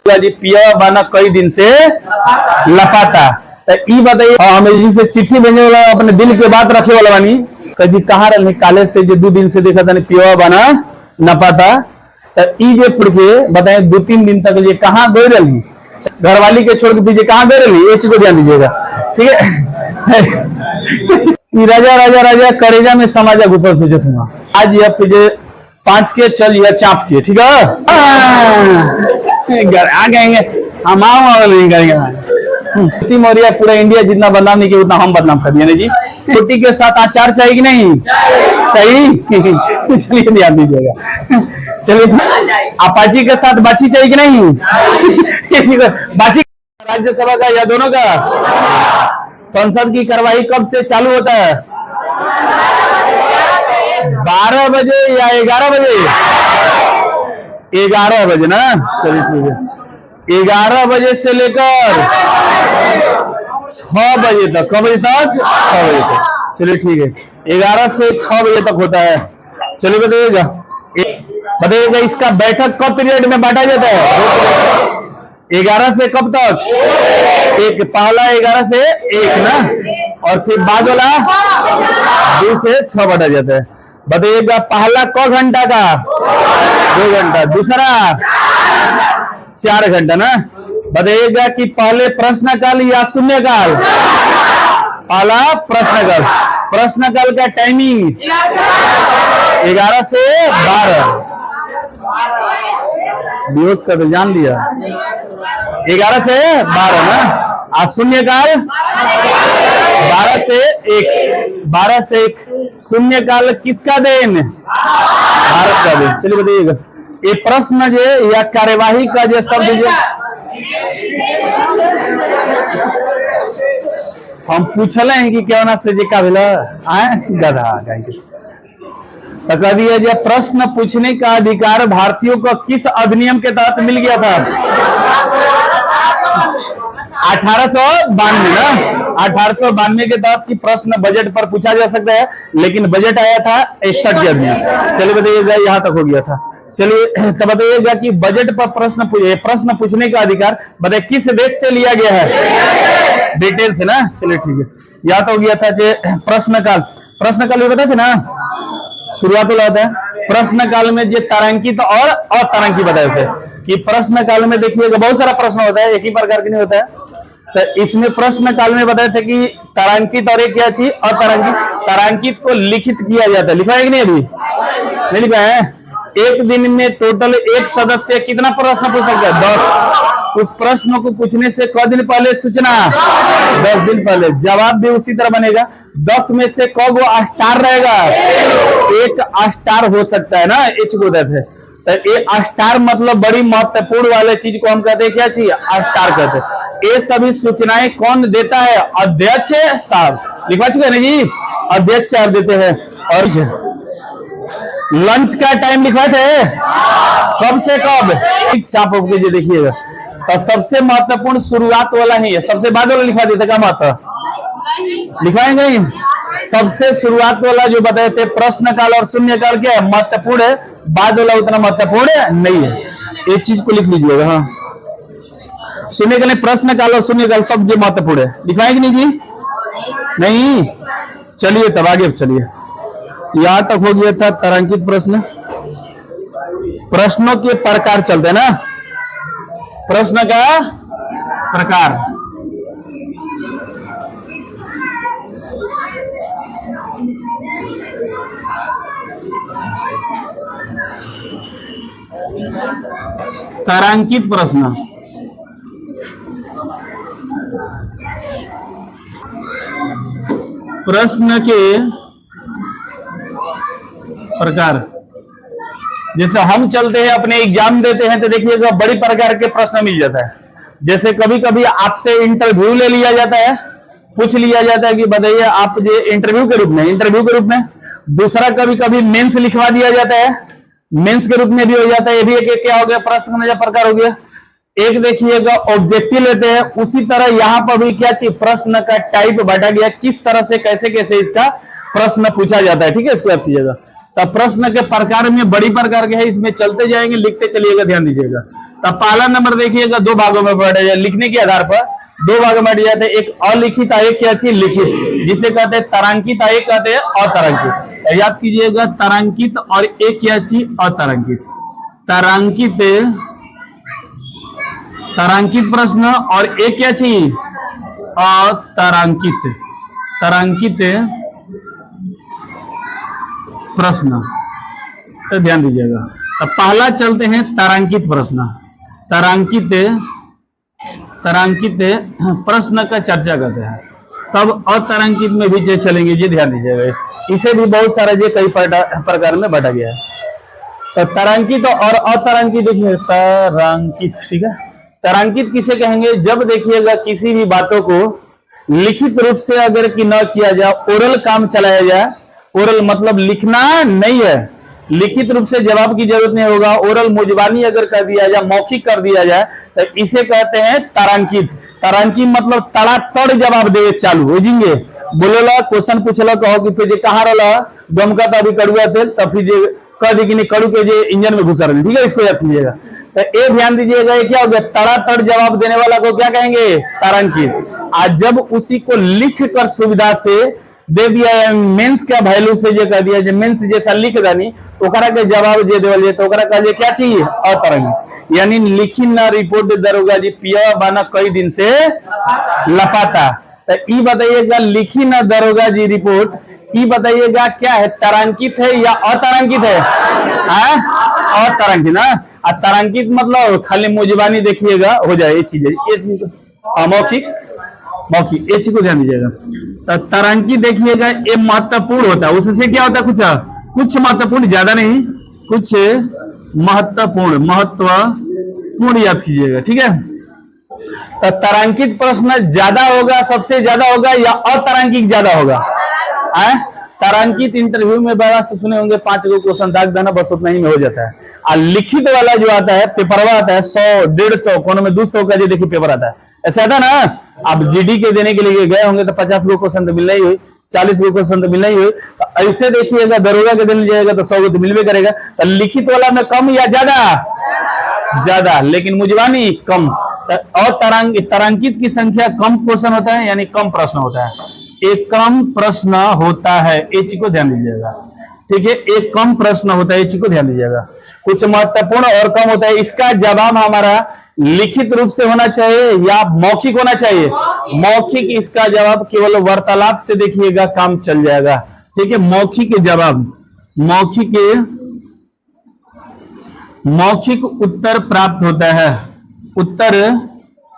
जी पिया बना कई दिन से लपाता। तो ई बताइए हमें जिसे चिट्ठी भेजने वाला अपने दिल के बात रखे वाला बानी कजी कहाँ रहे काले से जो 2 दिन से देखा था पिया बना न पाता। तो ई जे पुरके बताए 2-3 दिन तक ये कहाँ गई रही घरवाली के छोड़ के पीछे कहाँ गई रही ये चीज को ध्यान दीजिएगा। ठीक है राजा राजा राजा करेजा में समाजा घुसल से जूंगा आज यह फिर 5 के चल या चाप के। ठीक है आ गएंगे हम नहीं करेंगे मौर्य पूरा इंडिया जितना बदनाम नहीं किया उतना हम बदनाम कर दिया जी। रोटी के साथ अचार चाहिए कि नहीं चाहिए चलिए ध्यान दीजिएगा। चलिए अपाची के साथ बाची चाहिए कि नहीं बाची राज्यसभा का या दोनों का। संसद की कार्यवाही कब से चालू होता है 12 बजे या 11 बजे 11 बजे ना। चलिए ठीक है 11 बजे से लेकर 6 बजे तक। कब बजे तक 6 बजे तक। चलिए ठीक है 11 से 6 बजे तक होता है। चलिए बताइएगा इसका बैठक कब पीरियड में बांटा जाता है 11 से कब तक एक पहला 11 से 1 ना और फिर बाद वाला 2 से 6 बांटा जाता है। बताइएगा पहला क घंटा का 2 घंटा दूसरा 4 घंटा ना। बताइएगा कि पहले प्रश्नकाल या शून्यकाल। पहला प्रश्नकाल का टाइमिंग 11 से 12 बेहोश कर तो जान लिया 11 से 12 ना। आज शून्यकाल 12 से 1 शून्यकाल किसका देन भारत का देन। चलिए बताइएगा ये प्रश्न जो या कार्यवाही का जो शब्द जो हम पूछले हैं कि क्या ना से जी का भेला गधा तो कह दिया जो प्रश्न पूछने का अधिकार भारतीयों को किस अधिनियम के तहत मिल गया था 1892 ना। 1892 के तहत की प्रश्न बजट पर पूछा जा सकता है लेकिन बजट आया था 61 के अधिनियम। चलिए बताइएगा यहाँ तक हो गया था। चलिए तो बताइएगा कि बजट पर प्रश्न पूछने का अधिकार बताइए किस देश से लिया गया है ब्रिटेन से ना। चलिए ठीक है यहाँ तो हो गया था जो प्रश्नकाल बताए थे ना शुरुआत होता है प्रश्नकाल में जो तारांकित और अतारांकित बताए थे कि प्रश्नकाल में देखिएगा बहुत सारा प्रश्न होता है एक ही प्रकार के नहीं होता है। तो इसमें प्रश्नकाल में बताए थे कि तारांकित और एक क्या चीज तारांकित को लिखित किया जाता है। लिखा है कि नहीं अभी नहीं लिखा है। एक दिन में टोटल एक सदस्य कितना प्रश्न पूछ सकता है 10। उस प्रश्न को पूछने से क दिन पहले सूचना 10 दिन पहले। जवाब भी उसी तरह बनेगा। 10 में से क गो स्टार रहेगा 1 स्टार हो सकता है ना एच को देते हैं। तो ये स्टार मतलब बड़ी महत्वपूर्ण वाले चीज को हम कहते हैं क्या चीज स्टार कहते हैं। ये सभी सूचनाएं कौन देता है अध्यक्ष साहब। लिखवा चुके हैं जी अध्यक्ष साहब देते हैं। और लंच का टाइम लिखवाए थे कब से कब चाप जो देखिएगा तो सबसे महत्वपूर्ण शुरुआत वाला ही है सबसे बाद वाला लिखा देते क्या महत्व लिखवाएंगे नहीं। सबसे शुरुआत वाला जो बताए थे प्रश्नकाल और शून्यकाल क्या है महत्वपूर्ण है बाद वाला उतना महत्वपूर्ण नहीं है। एक चीज को लिख लीजिएगा। हाँ शून्यकाल प्रश्नकाल और शून्यकाल सब जो महत्वपूर्ण है लिखवाएंगे नहीं जी नहीं। चलिए तब आगे चलिए यहाँ तक हो गया था तारांकित प्रश्न। प्रश्नों के प्रकार चलते हैं ना। प्रश्न का प्रकार तारांकित प्रश्न प्रश्न के प्रकार जैसे हम चलते हैं अपने एग्जाम देते हैं तो देखिएगा बड़ी प्रकार के प्रश्न मिल जाता है। जैसे कभी कभी आपसे इंटरव्यू ले लिया जाता है पूछ लिया जाता है कि बताइए आप ये इंटरव्यू के रूप में दूसरा कभी कभी मेंस लिखवा दिया जाता है मेंस के रूप में भी हो जाता है। ये भी एक क्या हो गया प्रश्न का प्रकार हो गया। एक देखिएगा ऑब्जेक्टिव लेते हैं उसी तरह यहाँ पर भी क्या चाहिए प्रश्न का टाइप बांटा गया किस तरह से कैसे कैसे इसका प्रश्न पूछा जाता है। ठीक है इसको याद कीजिएगा। तो प्रश्न के प्रकार में बड़ी प्रकार के है, इसमें चलते जाएंगे, लिखते चलिएगा, ध्यान दीजिएगा। तो पहला नंबर देखिएगा, दो भागों में बांटा जाए, लिखने के आधार पर दो भागों में बांटे जाते हैं, एक अलिखित एक क्या चीज लिखित, जिसे कहते हैं तारांकित, एक कहते हैं अतारांकित। याद कीजिएगा, तारांकित और एक क्या चीज अतारांकित। तारांकित, तारांकित प्रश्न और एक क्या चीज अतारांकित, तारांकित प्रश्न। तो ध्यान दीजिएगा, तो पहला चलते हैं तारांकित प्रश्न। तारांकित, तारांकित प्रश्न का चर्चा करते हैं, तब अतारांकित में भी चलेंगे जी, ध्यान दीजिएगा। इसे भी बहुत सारा जी कई प्रकार में बांटा गया है। तो तारांकित और अतारांकित देखिए, तारांकित, ठीक है। तारांकित किसे कहेंगे, जब देखिएगा किसी भी बातों को लिखित रूप से अगर कि न किया जाए, ओरल काम चलाया जाए, ओरल मतलब लिखना नहीं है, लिखित रूप से जवाब की जरूरत नहीं होगा, ओरल मुजबानी अगर कर दिया जाए, मौखिक कर दिया जाए, तो इसे कहते हैं तारांकित। तारांकित मतलब तड़ातड़ जवाब देवे चालू हो जाएंगे। बोलेला क्वेश्चन पूछला, कहो कि फिर कहाँ रहा गमका तो अभी कड़ुआ तेल, तब फिर कह दी कि नहीं कड़ू के जे इंजन में घुसा रहे, ठीक है, इसको याद कीजिएगा। तो ये ध्यान दीजिएगा, ये क्या हो गया, तड़ातड़ जवाब देने वाला को क्या कहेंगे, तारांकित। आज जब उसी को लिख कर सुविधा से दे दिया है, मेंस का वैल्यू से जो कह दिया, जो मेंस जैसा लिख दानी ओकरा के जवाब जे देवल, तो ओकरा कह क्या चाहिए, अतारांकित। यानी लिखी ना रिपोर्ट दरोगा जी पिया बाना कई दिन से लपाता। तो ये बताइएगा, लिखी ना दरोगा जी रिपोर्ट, ये बताइएगा क्या है, तारांकित है या अतारांकित है? अतारांकित ना। तारांकित मतलब खाली मुजबानी देखिएगा हो जाए, ये चीज मौखिक, मौखिक, ये चीज को ध्यान दीजिएगा। तो तारांकित देखिएगा, ये महत्वपूर्ण होता है, उससे क्या होता है, कुछ महत्वपूर्ण, ज्यादा नहीं, कुछ महत्वपूर्ण, महत्वपूर्ण याद कीजिएगा, ठीक है। तो तारांकित प्रश्न ज्यादा होगा, सबसे ज्यादा होगा, या अतारांकित ज्यादा होगा? तारांकित इंटरव्यू में बड़ा से सुने होंगे 5 गो क्वेश्चन दाग देना, बस उतना ही में हो जाता है। और लिखित वाला जो आता है, पेपरवा आता है 100, 150, कोनो में 200 का जो देखिए पेपर आता है, ऐसा था ना। अब जीडी के देने के लिए गए होंगे तो 50 गो क्वेश्चन तो मिलना ही हुई, 40 गो क्वेश्चन तो मिलना ही हुई। तो ऐसे देखिएगा, दरोगा के देने जाएगा तो 100 गो तो मिलवे करेगा। तो लिखित वाला में कम या ज्यादा? ज्यादा, लेकिन मुजबानी कम। और तारांकित की संख्या कम क्वेश्चन होता है, यानी कम प्रश्न होता है, एक कम प्रश्न होता है, ये चीज को ध्यान दीजिएगा, ठीक है। एक कम प्रश्न होता है, ये चीज को ध्यान दीजिएगा। कुछ महत्वपूर्ण और कम होता है, इसका जवाब हमारा लिखित रूप से होना चाहिए या मौखिक होना चाहिए? मौखिक। इसका जवाब केवल वार्तालाप से देखिएगा काम चल जाएगा, ठीक है। मौखिक जवाब, मौखिक उत्तर प्राप्त होता है, उत्तर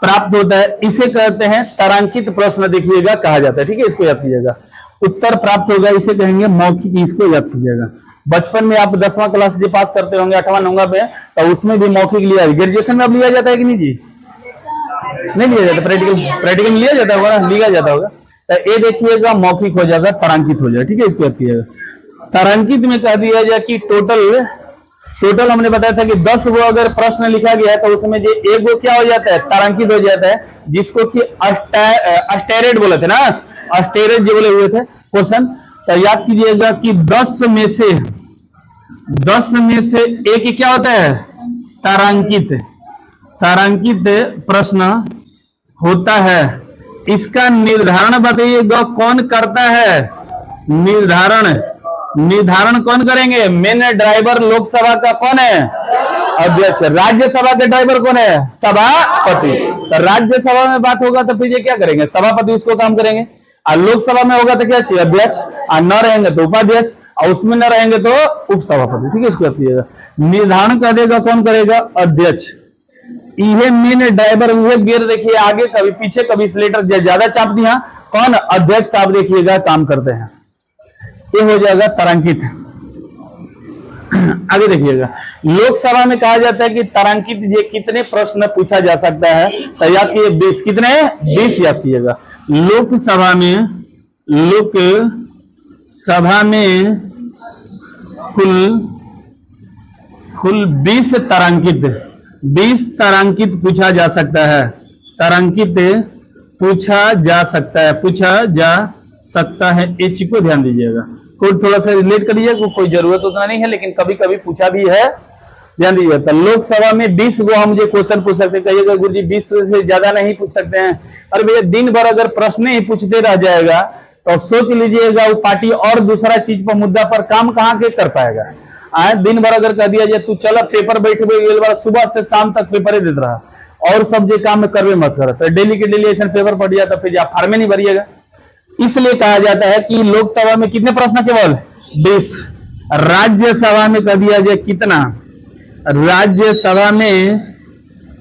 प्राप्त होता है, इसे कहते हैं तारांकित प्रश्न देखिएगा कहा जाता है, ठीक है। इसको याद कीजिएगा, उत्तर प्राप्त होगा, इसे कहेंगे मौखिक, इसको याद कीजिएगा। बचपन में आप 10वां क्लास जो पास करते होंगे 8वां 9वां में, तो उसमें भी मौखिक लिया, ग्रेजुएशन में अब लिया जाता है कि नहीं जी? नहीं लिया जाता, प्रैक्टिकल लिया जाता होगा, लिया जाता होगा। तो ये देखिएगा मौखिक हो जाएगा, तारांकित हो जाएगा, ठीक है। इसको याद कीजिएगा। तारांकित में कह दिया जाए कि टोटल हमने बताया था कि 10 गो अगर प्रश्न लिखा गया है तो उसमें जो एक गो क्या हो जाता है, तारांकित हो जाता है, जिसको कि अस्टेरेड बोले थे ना, अस्टेरेड जो बोले हुए थे क्वेश्चन। तो याद कीजिएगा कि 10 में से एक क्या होता है, तारांकित, तारांकित प्रश्न होता है। इसका निर्धारण बताइएगा कौन करता है? निर्धारण कौन करेंगे? मेन ड्राइवर लोकसभा का कौन है? अध्यक्ष। राज्यसभा के ड्राइवर कौन है? सभापति। तो राज्यसभा में बात होगा तो फिर ये क्या करेंगे? सभापति उसको काम करेंगे। और लोकसभा में होगा तो क्या चाहिए? अध्यक्ष। और न रहेंगे तो उपाध्यक्ष, और उसमें न रहेंगे तो उपसभापति, ठीक है। इसको रखिएगा। निर्धारण कर देगा कौन करेगा? अध्यक्ष। ये मेन ड्राइवर हुए गियर, देखिए आगे कभी पीछे कभी स्लेटर ज्यादा चाप दिया, कौन? अध्यक्ष साहब देखिएगा काम करते हैं। ये हो जाएगा तारांकित। आगे देखिएगा, लोकसभा में कहा जाता है कि तारांकित ये कितने प्रश्न पूछा जा सकता है? तो याद कीजिए 20, कितने? 20 याद कीजिएगा। लोकसभा में कुल 20 तारांकित पूछा जा सकता है। तारांकित पूछा जा सकता है, ये चीज को ध्यान दीजिएगा। को थोड़ा सा रिलेट करिए, कोई जरूरत उतना नहीं है, लेकिन कभी कभी पूछा भी है, ध्यान दीजिए। तो लोकसभा में 20 गो हम मुझे क्वेश्चन पूछ सकते हैं, कहिएगा गुरुजी 20 से ज्यादा नहीं पूछ सकते हैं। अरे भैया दिन भर अगर प्रश्न ही पूछते रह जाएगा तो सोच लीजिएगा वो पार्टी और दूसरा चीज पर मुद्दा पर काम कहाँ के कर पाएगा। दिन भर अगर कह दिया जाए तू चल पेपर बैठे सुबह से शाम तक पेपर ही देता रहा और सब जो काम में करवे मत कर, तो डेली के डेली ऐसा पेपर पड़ जाता, फिर आप फार्मे नहीं भरिएगा। इसलिए कहा जाता है कि लोकसभा में कितने प्रश्न, केवल 20। राज्यसभा में कह दिया जाए कितना, राज्यसभा में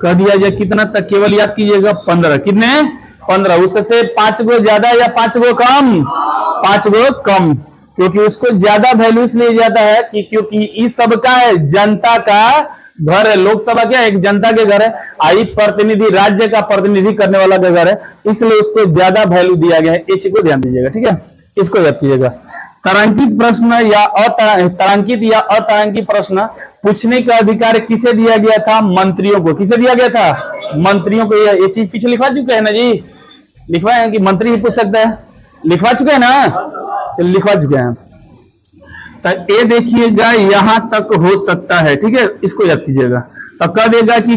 कह दिया जाए कितना, तक केवल याद कीजिएगा 15। कितने? 15। उससे 5 गो ज्यादा या 5 गो कम? 5 गो कम, क्योंकि उसको ज्यादा वैल्यू इसलिए जाता है कि क्योंकि इस सब का है, जनता का घर है। लोकसभा क्या एक जनता के घर है, आई प्रतिनिधि राज्य का प्रतिनिधि करने वाला का घर है, इसलिए उसको ज्यादा वैल्यू दिया गया है। ये चीज को ध्यान दीजिएगा, ठीक है, इसको याद कीजिएगा। तारांकित प्रश्न या तारांकित या अतारांकित प्रश्न पूछने का अधिकार किसे दिया गया था? मंत्रियों को। किसे दिया गया था? मंत्रियों को। ये चीज पीछे लिखवा चुके हैं ना जी, लिखवाए हैं कि मंत्री ही पूछ सकता है, लिखवा चुके हैं ना, चलिए लिखवा चुके हैं। तो ये देखिएगा यहां तक हो सकता है, ठीक है, इसको याद कीजिएगा। तो कह देगा कि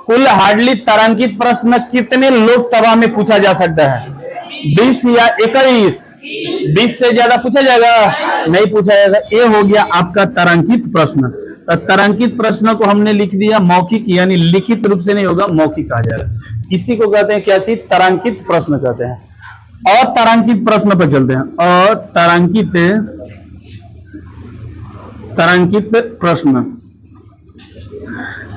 कुल हार्डली तारांकित प्रश्न कितने लोकसभा में पूछा जा सकता है? 20 या 21? 20 से ज्यादा पूछा जाएगा? नहीं पूछा जाएगा। ये हो गया आपका तारांकित प्रश्न। तो तारांकित प्रश्न को हमने लिख दिया मौखिक, यानी लिखित रूप से नहीं होगा, मौखिक कहा जाएगा। इसी को कहते हैं क्या चीज? तारांकित प्रश्न कहते हैं। और तारांकित प्रश्न पर चलते हैं। और तारांकित प्रश्न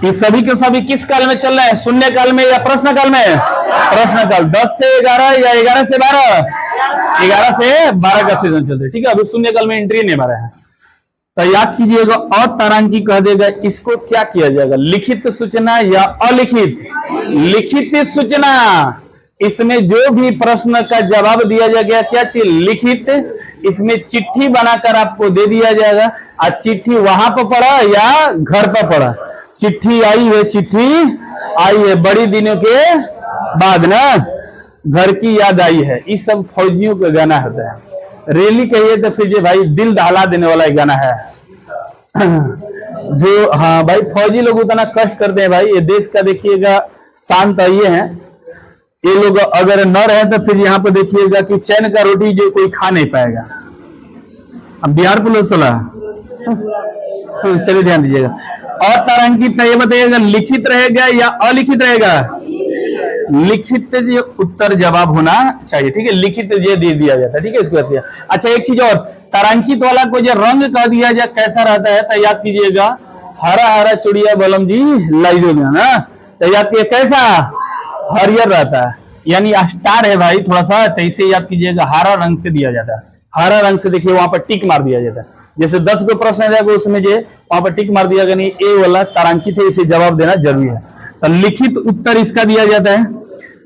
ये सभी के सभी किस काल में चल रहे हैं? शून्य काल में या प्रश्न काल में? प्रश्न काल। 10 से 11 या 11 से 12? 11 से 12 का सीजन चलते, ठीक है, अभी शून्य काल में एंट्री नहीं मारा है। तो याद कीजिएगा, और तारांकित कह देगा इसको क्या किया जाएगा? लिखित सूचना या अलिखित? लिखित सूचना। इसमें जो भी प्रश्न का जवाब दिया जाएगा क्या चीज? लिखित। इसमें चिट्ठी बनाकर आपको दे दिया जाएगा। आज चिट्ठी वहां पर पड़ा या घर पर पड़ा? चिट्ठी आई है, चिट्ठी आई है, बड़ी दिनों के बाद ना घर की याद आई है। ये सब फौजियों का गाना होता है। रैली कहिए तो फिर भाई दिल दहला देने वाला गाना है जो, हाँ भाई फौजी लोग उतना कष्ट करते हैं भाई। ये देश का देखिएगा शांत ये है, ये लोग अगर न रहे तो फिर यहाँ पर देखिएगा कि चैन का रोटी जो कोई खा नहीं पाएगा। अब बिहार पुलिस वाला चलिए ध्यान दीजिएगा। और तारांकित ये बताइएगा लिखित रहेगा या अलिखित रहेगा? लिखित जो उत्तर जवाब होना चाहिए, ठीक है, लिखित ये दे दिया जाता है, ठीक है, इसको कहते हैं। अच्छा एक चीज और, तारांकित वाला को जो रंग कह दिया जाए कैसा रहता है? तो याद कीजिएगा हरा हरा चुड़िया बलम जी लाइजो ना, तो याद कीजिए कैसा? हरियर रहता है, यानी स्टार है भाई थोड़ा सा, तो इसे याद कीजिएगा हरा रंग से दिया जाता है। हरा रंग से देखिए वहां पर टिक मार दिया जाता है। जैसे 10 को प्रश्न आ जाएगा उसमें जो वहां पर टिक मार दिया गया, नहीं ए वाला तारांकित है, इसे जवाब देना जरूरी है। तो लिखित उत्तर इसका दिया जाता है।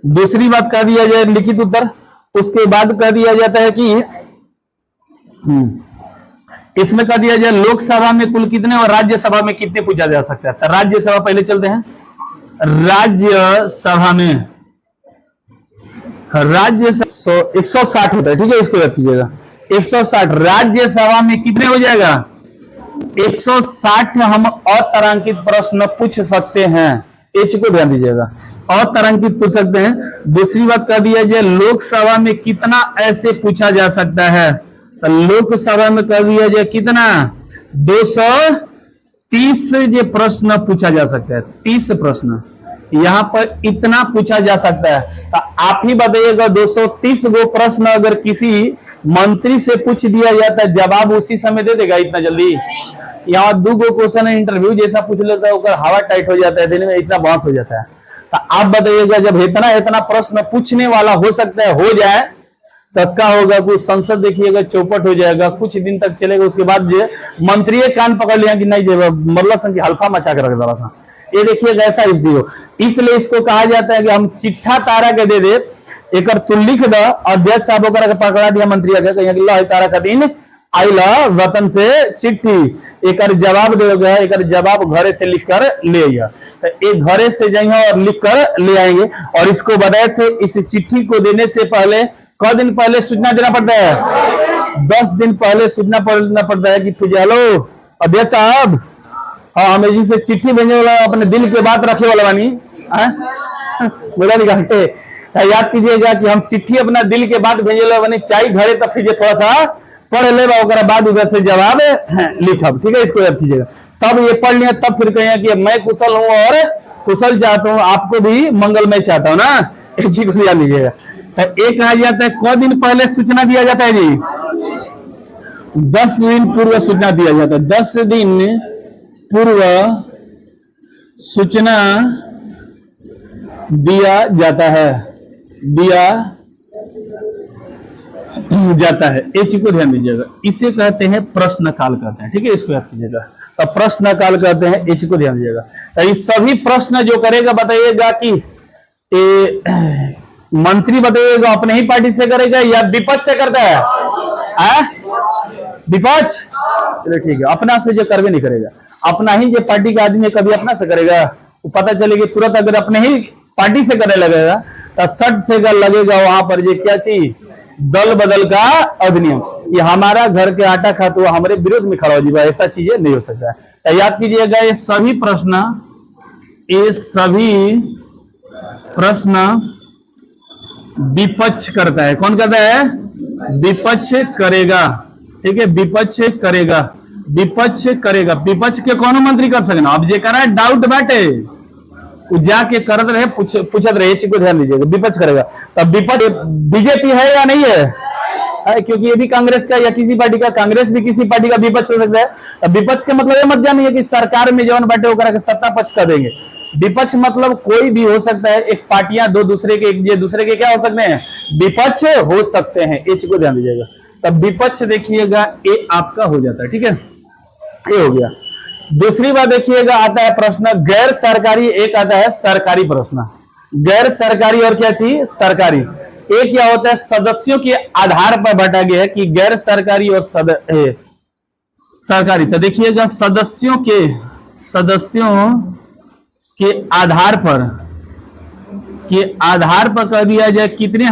दूसरी बात कह दिया जाए लिखित उत्तर, उसके बाद कह दिया जाता है कि इसमें कह दिया जाए लोकसभा में कुल कितने और राज्यसभा में कितने पूछा जा सकता है। तो राज्यसभा पहले चलते हैं। राज्यसभा में 160 होता है, ठीक है, इसको याद कीजिएगा 160। राज्यसभा में कितने हो जाएगा? 160 हम अतारांकित प्रश्न पूछ सकते हैं, एच को ध्यान दीजिएगा, अतारांकित पूछ सकते हैं। दूसरी बात कह दिया जाए लोकसभा में कितना ऐसे पूछा जा सकता है, तो लोकसभा में कह दिया जाए कितना? 230 ये प्रश्न पूछा जा सकता है। 30 प्रश्न यहां पर इतना पूछा जा सकता है। तो आप ही बताइएगा 230 गो प्रश्न अगर किसी मंत्री से पूछ दिया जाता है, जवाब उसी समय दे देगा इतना जल्दी? यहाँ 2 गो क्वेश्चन इंटरव्यू जैसा पूछ लेता है, ऊपर हवा टाइट हो जाता है, दिन में इतना बहस हो जाता है। तो आप बताइएगा जब इतना प्रश्न पूछने वाला हो सकता है, हो जाए, तो क्या होगा? कुछ संसद देखिएगा चौपट हो जाएगा, कुछ दिन तक चलेगा, उसके बाद जो मंत्री कान पकड़ लिया कि नहीं मरला संघ की हल्फा मचा कर रख डाला था। ये देखिएगा ऐसा इसलिए इसको कहा जाता है कि हम चिट्ठा तारा के दे दे, एक तू लिख द, अध्यक्ष साहब होकर पकड़ा दिया मंत्री आगे तारा का दिन आइला वतन से चिट्ठी, एक जवाब देगा, एक जवाब घरे से लिख कर ले आइए। तो एक घरे से जाइए और लिख कर ले आएंगे। और इसको बताए थे इस चिट्ठी को देने से पहले क दिन पहले सूचना देना पड़ता है? 10 दिन पहले सूचना पड़ता है कि फिर हेलो अध्यक्ष साहब, हाँ हमें जी से चिट्ठी भेजने वाला अपने दिल के बात रखे वाला बानी बोला निकाल के याद कीजिएगा कि हम चिट्ठी अपना दिल के बात भेजे वाला बने चाहिए घरे, तब फिर थोड़ा सा पढ़ ले बाद उधर से जवाब लिखब, ठीक है, इसको याद कीजिएगा। तब ये पढ़ लिया तब फिर कहें कि मैं कुशल हूं और कुशल चाहता हूं, आपको भी मंगलमय चाहता हूं ना, एक चीज को याद लीजिएगा। एक कहा जाता है क दिन पहले सूचना दिया जाता है जी, 10 दिन पूर्व सूचना दिया जाता है, 10 दिन पूर्व सूचना दिया जाता है, एक चीज को ध्यान दीजिएगा, इसे कहते हैं प्रश्न काल कहते हैं, ठीक है, इसको याद कीजिएगा। तो प्रश्न काल कहते हैं, एक चीज को ध्यान दीजिएगा। तो ये सभी प्रश्न जो करेगा बताइएगा कि मंत्री बताइएगा अपने ही पार्टी से करेगा या विपक्ष से करता है, विपक्ष, चलो ठीक है, अपना से जो करवे नहीं करेगा, अपना ही जो पार्टी का आदमी कभी अपना से करेगा, वो पता चलेगी तुरंत अगर अपने ही पार्टी से करने लगेगा तो सट से लगेगा वहां पर ये क्या चीज, दल बदल का अधिनियम, ये हमारा घर के आटा खाते हुआ हमारे विरोध में खड़ा हो जाएगा, ऐसा चीजें नहीं हो सकता है। तो याद कीजिएगा ये सभी प्रश्न विपक्ष करता है, कौन करता है, विपक्ष करेगा, ठीक है, विपक्ष करेगा, विपक्ष के कौन मंत्री कर सकना, अब जे करा डाउट बाटे जाके करत रहे पूछत रहे, चीज को ध्यान दीजिएगा, विपक्ष करेगा। तब विपक्ष बीजेपी है या नहीं है, क्योंकि ये भी कांग्रेस का या किसी पार्टी का, कांग्रेस भी किसी पार्टी का विपक्ष हो सकता है। अब विपक्ष के मतलब ये मत जानिए कि सरकार में जौन बाटे होकर सत्ता पक्ष कर देंगे, विपक्ष मतलब कोई भी हो सकता है, एक पार्टियां दो दूसरे के क्या हो सकते हैं, विपक्ष हो सकते हैं, ये चीज को ध्यान दीजिएगा। तब विपक्ष देखिएगा ये आपका हो जाता है, ठीक है, ये हो गया। दूसरी बात देखिएगा आता है प्रश्न गैर सरकारी, एक आता है सरकारी प्रश्न, गैर सरकारी और क्या चीज, सरकारी। एक क्या होता है सदस्यों के आधार पर बांटा गया है कि गैर सरकारी और सरकारी। तो देखिएगा सदस्यों के आधार पर कह दिया जाए कितने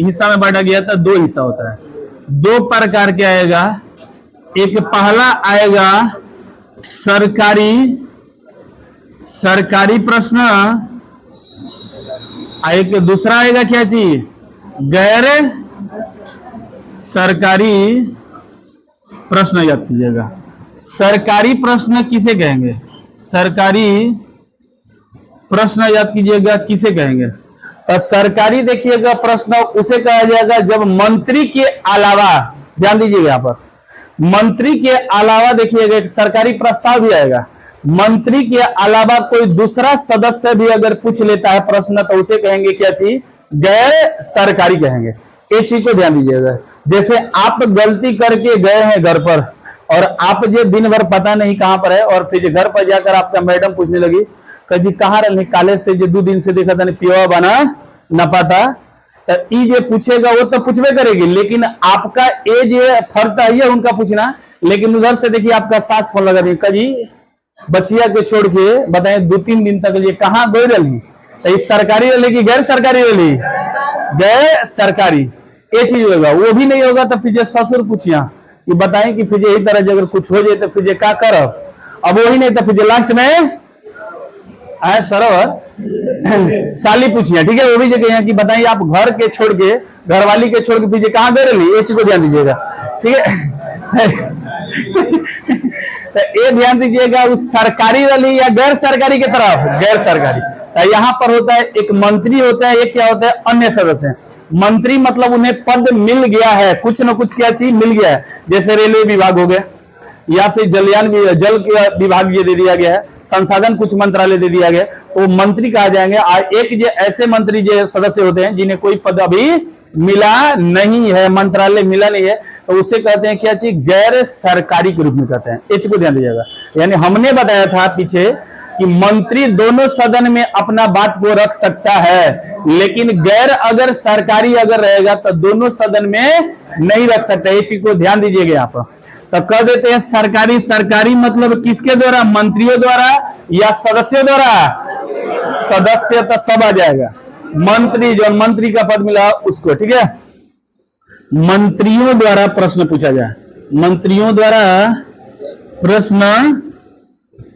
हिस्सा में बांटा गया था, 2 हिस्सा होता है, 2 प्रकार के आएगा, एक पहला आएगा सरकारी प्रश्न, एक दूसरा आएगा क्या चीज, गैर सरकारी प्रश्न। याद कीजिएगा सरकारी प्रश्न किसे कहेंगे, सरकारी प्रश्न याद कीजिएगा किसे कहेंगे। तो सरकारी देखिएगा प्रश्न उसे कहा जाएगा जब मंत्री के अलावा, ध्यान दीजिएगा यहाँ पर, मंत्री के अलावा देखिएगा एक सरकारी प्रस्ताव भी आएगा, मंत्री के अलावा कोई दूसरा सदस्य भी अगर पूछ लेता है प्रश्न तो उसे कहेंगे क्या चीज, गैर सरकारी कहेंगे। एक चीज को ध्यान दीजिएगा, जैसे आप गलती करके गए हैं घर पर और आप जो दिन भर पता नहीं कहां पर है, और फिर घर पर जाकर आपका मैडम पूछने लगी जी कहाँ रहे काले से जो 2 दिन से देखा था पिवा बना न पाता, तो ये पूछेगा वो तो पूछबे करेगी, लेकिन आपका ये जो फर्ज है उनका पूछना, लेकिन उधर से देखिए आपका सास फोन लगा दी जी बचिया के छोड़ के बताए 2-3 दिन तक ये कहाँ गई रही, तो सरकारी रही कि गैर सरकारी रही, गैर सरकारी। ये चीज होगा, वो भी नहीं होगा तो फिर ससुर पूछिया कि बताएं कि फिर यही तरह अगर कुछ हो जाए तो फिर क्या करब, अब वही नहीं तो फिर लास्ट में आए सरोवर साली पूछिए, ठीक है, वो भी जगह है कि बताइए आप घर के छोड़ के, घरवाली के छोड़ के पीछे कहाँ गए रही, ये चीज को ध्यान दीजिएगा, ठीक है। तो ये ध्यान दीजिएगा उस सरकारी वाली या गैर सरकारी की तरफ, गैर सरकारी। तो यहाँ पर होता है एक मंत्री होता है, एक क्या होता है अन्य सदस्य। मंत्री मतलब उन्हें पद मिल गया है, कुछ न कुछ क्या चीज मिल गया है, जैसे रेलवे विभाग हो गया या फिर जल विभाग ये दे दिया गया है, संसाधन कुछ मंत्रालय दे दिया गया, तो मंत्री कहा जाएंगे। एक जो ऐसे मंत्री जो सदस्य होते हैं जिन्हें कोई पद अभी मिला नहीं है, मंत्रालय मिला नहीं है, तो उसे कहते हैं क्या चीज, गैर सरकारी के रूप में कहते हैं। इस को ध्यान दीजिएगा, यानी हमने बताया था पीछे कि मंत्री दोनों सदन में अपना बात को रख सकता है, लेकिन गैर अगर सरकारी अगर रहेगा तो दोनों सदन में नहीं रख सकता। ये चीज को ध्यान दीजिएगा यहाँ पर। तो कह देते हैं सरकारी, सरकारी मतलब किसके द्वारा, मंत्रियों द्वारा या सदस्यों द्वारा, सदस्य तो सब आ जाएगा, मंत्री जो मंत्री का पद मिला उसको, ठीक है। मंत्रियों द्वारा प्रश्न पूछा जाए, मंत्रियों द्वारा प्रश्न